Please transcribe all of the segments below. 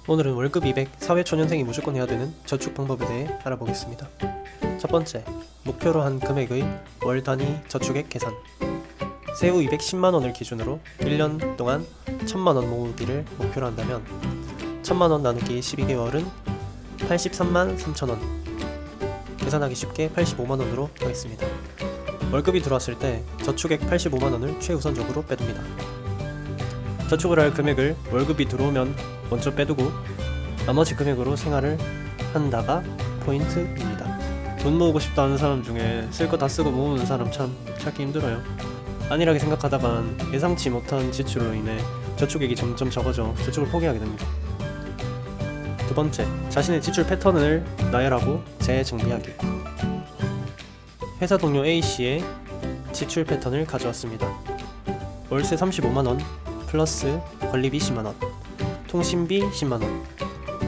오늘은 월급 200, 사회초년생이 무조건 해야 되는 저축 방법에 대해 알아보겠습니다. 첫 번째, 목표로 한 금액의 월 단위 저축액 계산. 세후 210만원을 기준으로 1년 동안 1000만원 모으기를 목표로 한다면 1000만원 나누기 12개월은 83만 3천원. 계산하기 쉽게 85만원으로 하겠습니다. 월급이 들어왔을 때 저축액 85만원을 최우선적으로 빼둡니다. 저축을 할 금액을 월급이 들어오면 먼저 빼두고 나머지 금액으로 생활을 한다가 포인트입니다. 돈 모으고 싶다 하는 사람 중에 쓸 거 다 쓰고 모으는 사람 참 찾기 힘들어요. 안일하게 생각하다간 예상치 못한 지출로 인해 저축액이 점점 적어져 저축을 포기하게 됩니다. 두 번째, 자신의 지출 패턴을 나열하고 재정비하기. 회사 동료 A씨의 지출 패턴을 가져왔습니다. 월세 35만원 플러스 관리비 10만원, 통신비 10만원,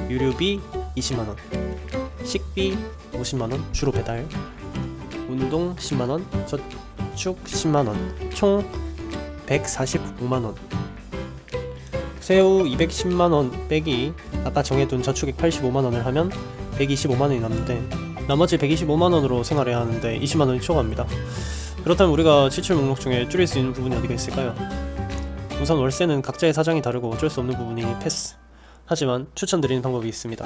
유류비 20만원, 식비 50만원 주로 배달, 운동 10만원, 저축 10만원, 총 145만원. 세후 210만원 빼기 아까 정해둔 저축액 85만원을 하면 125만원이 남는데 나머지 125만원으로 생활해야 하는데 20만원이 초과합니다. 그렇다면 우리가 지출 목록 중에 줄일 수 있는 부분이 어디가 있을까요? 우선 월세는 각자의 사정이 다르고 어쩔 수 없는 부분이니 패스. 하지만 추천드리는 방법이 있습니다.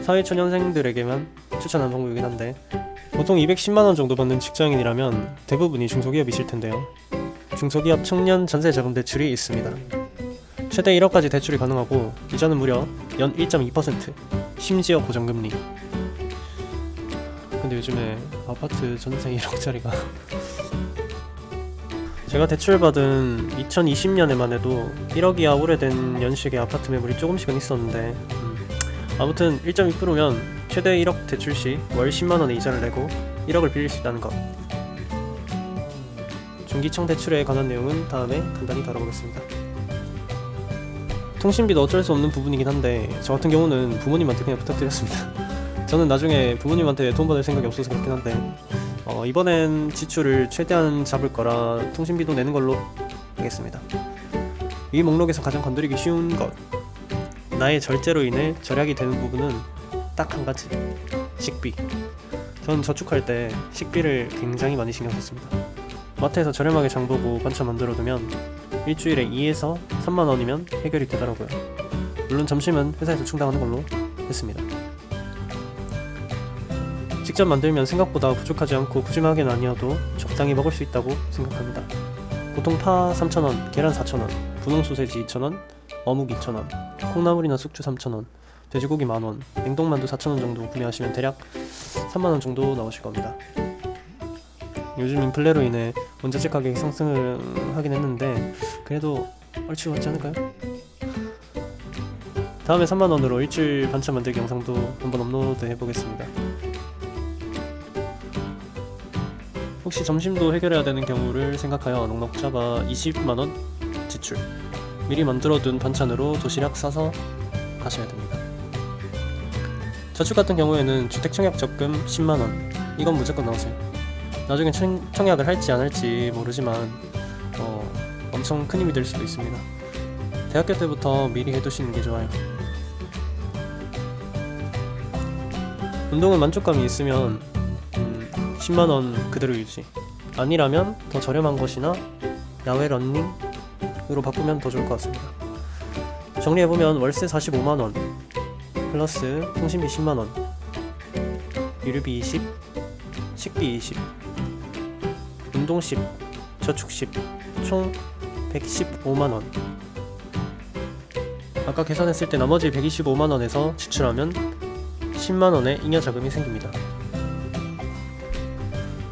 사회초년생들에게만 추천하는 방법이긴 한데 보통 210만원 정도 받는 직장인이라면 대부분이 중소기업이실 텐데요. 중소기업 청년 전세자금 대출이 있습니다. 최대 1억까지 대출이 가능하고 이자는 무려 연 1.2%, 심지어 고정금리. 근데 요즘에 아파트 전세 1억짜리가 제가 대출받은 2020년에만 해도 1억 이하 오래된 연식의 아파트 매물이 조금씩은 있었는데 아무튼 1.2%면 최대 1억 대출 시 월 10만원의 이자를 내고 1억을 빌릴 수 있다는 것. 중기청 대출에 관한 내용은 다음에 간단히 다뤄보겠습니다. 통신비도 어쩔 수 없는 부분이긴 한데 저 같은 경우는 부모님한테 그냥 부탁드렸습니다. 저는 나중에 부모님한테 돈 받을 생각이 없어서 그렇긴 한데 이번엔 지출을 최대한 잡을 거라 통신비도 내는 걸로 하겠습니다. 이 목록에서 가장 건드리기 쉬운 것, 나의 절제로 인해 절약이 되는 부분은 딱 한 가지, 식비. 전 저축할 때 식비를 굉장히 많이 신경 썼습니다. 마트에서 저렴하게 장보고 반찬 만들어두면 일주일에 2에서 3만원이면 해결이 되더라고요. 물론 점심은 회사에서 충당하는 걸로 했습니다. 직접 만들면 생각보다 부족하지 않고 푸짐하게는 아니어도 적당히 먹을 수 있다고 생각합니다. 보통 파 3,000원, 계란 4,000원, 분홍 소세지 2,000원, 어묵 2,000원, 콩나물이나 숙주 3,000원, 돼지고기 10,000원, 냉동만두 4,000원 정도 구매하시면 대략 3만원 정도 나오실 겁니다. 요즘 인플레로 인해 원자재 가격이 상승을 하긴 했는데 그래도 얼추 맞지 않을까요? 다음에 3만원으로 일주일 반찬 만들기 영상도 한번 업로드 해보겠습니다. 혹시 점심도 해결해야 되는 경우를 생각하여 넉넉 잡아 20만원 지출. 미리 만들어둔 반찬으로 도시락 싸서 가셔야 됩니다. 저축 같은 경우에는 주택청약 적금 10만원. 이건 무조건 나오세요. 나중에 청약을 할지 안 할지 모르지만 엄청 큰 힘이 될 수도 있습니다. 대학교 때부터 미리 해두시는 게 좋아요. 운동은 만족감이 있으면 10만원 그대로 유지. 아니라면 더 저렴한 것이나 야외 러닝으로 바꾸면 더 좋을 것 같습니다. 정리해보면 월세 45만원 플러스 통신비 10만원, 유류비 20, 식비 20, 운동 10, 저축 10, 총 115만원. 아까 계산했을 때 나머지 125만원에서 지출하면 10만원의 잉여 자금이 생깁니다.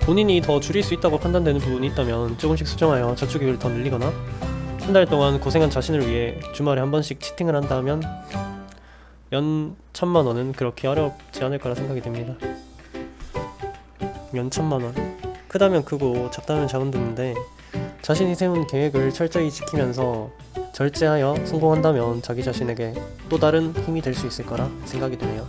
본인이 더 줄일 수 있다고 판단되는 부분이 있다면 조금씩 수정하여 저축액을 더 늘리거나 한 달 동안 고생한 자신을 위해 주말에 한 번씩 치팅을 한다 하면 연 1000만원은 그렇게 어렵지 않을 거라 생각이 됩니다. 연 1000만원. 크다면 크고 작다면 작은 돈인데 자신이 세운 계획을 철저히 지키면서 절제하여 성공한다면 자기 자신에게 또 다른 힘이 될 수 있을 거라 생각이 드네요.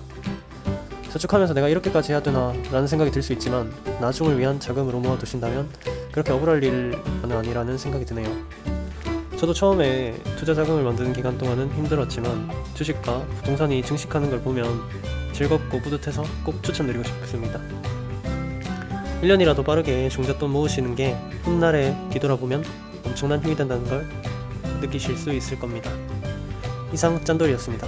저축하면서 내가 이렇게까지 해야 되나 라는 생각이 들 수 있지만 나중을 위한 자금으로 모아두신다면 그렇게 억울할 일은 아니라는 생각이 드네요. 저도 처음에 투자 자금을 만드는 기간 동안은 힘들었지만 주식과 부동산이 증식하는 걸 보면 즐겁고 뿌듯해서 꼭 추천드리고 싶습니다. 1년이라도 빠르게 종잣돈 모으시는 게 훗날에 뒤돌아보면 엄청난 힘이 된다는 걸 느끼실 수 있을 겁니다. 이상 짠돌이었습니다.